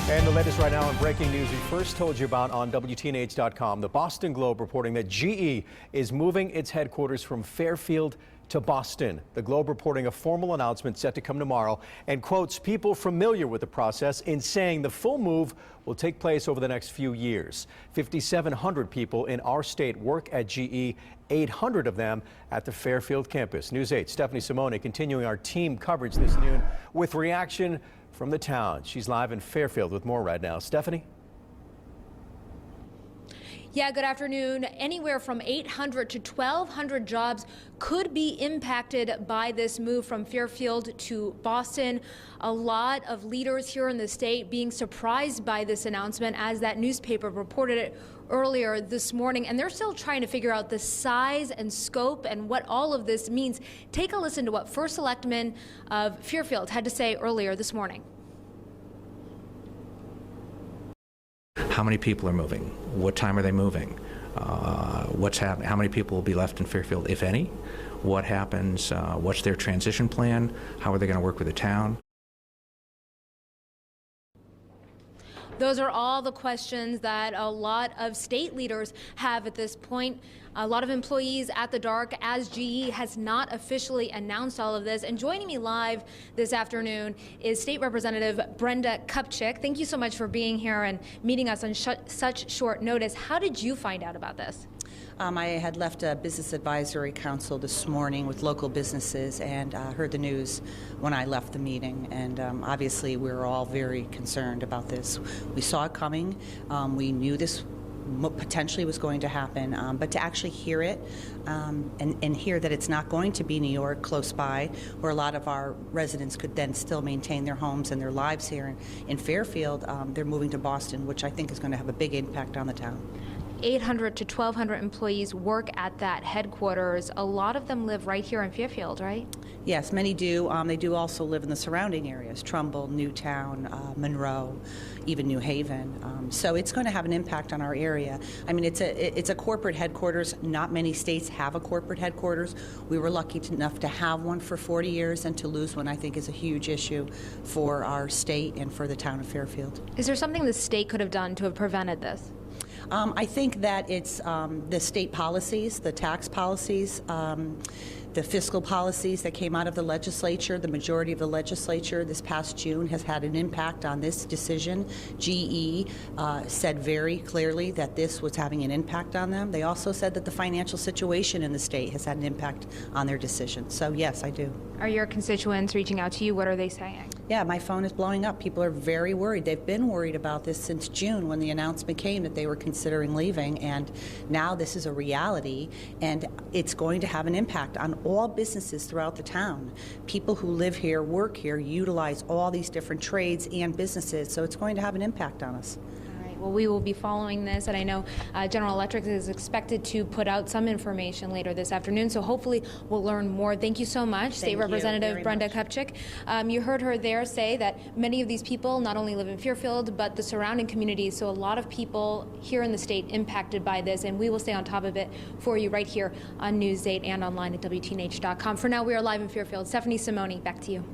And the latest right now on breaking news we first told you about on WTNH.com. The Boston Globe reporting that GE is moving its headquarters from Fairfield to Boston. The Globe reporting a formal announcement set to come tomorrow and quotes people familiar with the process in saying the full move will take place over the next few years. 5,700 people in our state work at GE, 800 of them at the Fairfield campus. News 8's Stephanie Simoni continuing our team coverage this noon with reaction from the town. She's live in Fairfield with more right now. Stephanie? Yeah, good afternoon. Anywhere from 800 to 1,200 jobs could be impacted by this move from Fairfield to Boston. A lot of leaders here in the state being surprised by this announcement, as that newspaper reported it earlier this morning, and they're still trying to figure out the size and scope and what all of this means. Take a listen to what First Selectman of Fairfield had to say earlier this morning. How many people are moving? What time are they moving? What's happening? How many people will be left in Fairfield, if any? What happens? What's their transition plan? How are they going to work with the town? Those are all the questions that a lot of state leaders have at this point. A lot of employees at the dark, as GE has not officially announced all of this. And joining me live this afternoon is State Representative Brenda Kupchik. Thank you so much for being here and meeting us on such short notice. How did you find out about this? I had left a business advisory council this morning with local businesses and heard the news when I left the meeting. And obviously we were all very concerned about this. We saw it coming. We knew this potentially was going to happen, but to actually hear it and hear that it's not going to be New York close by, where a lot of our residents could then still maintain their homes and their lives here in Fairfield, they're moving to Boston, which I think is going to have a big impact on the town. 800 to 1,200 employees work at that headquarters. A lot of them live right here in Fairfield, right? Yes, many do. They do also live in the surrounding areas, Trumbull, Newtown, Monroe, even New Haven. So it's going to have an impact on our area. I mean, it's a corporate headquarters. Not many states have a corporate headquarters. We were lucky enough to have one for 40 years, and to lose one, I think, is a huge issue for our state and for the town of Fairfield. Is there something the state could have done to have prevented this? I think that it's the state policies, the tax policies, the fiscal policies that came out of the legislature. The majority of the legislature this past June has had an impact on this decision. GE said very clearly that this was having an impact on them. They also said that the financial situation in the state has had an impact on their decision. So yes, I do. Are your constituents reaching out to you? What are they saying? Yeah, my phone is blowing up. People are very worried. They've been worried about this since June, when the announcement came that they were considering leaving, and now this is a reality, and it's going to have an impact on all businesses throughout the town. People who live here, work here, utilize all these different trades and businesses, so it's going to have an impact on us. Well, we will be following this, and I know General Electric is expected to put out some information later this afternoon, so hopefully we'll learn more. Thank you so much, State Representative Brenda Kupchik. You heard her there say that many of these people not only live in Fairfield, but the surrounding communities, so a lot of people here in the state impacted by this, and we will stay on top of it for you right here on News 8 and online at WTNH.com. For now, we are live in Fairfield. Stephanie Simoni, back to you.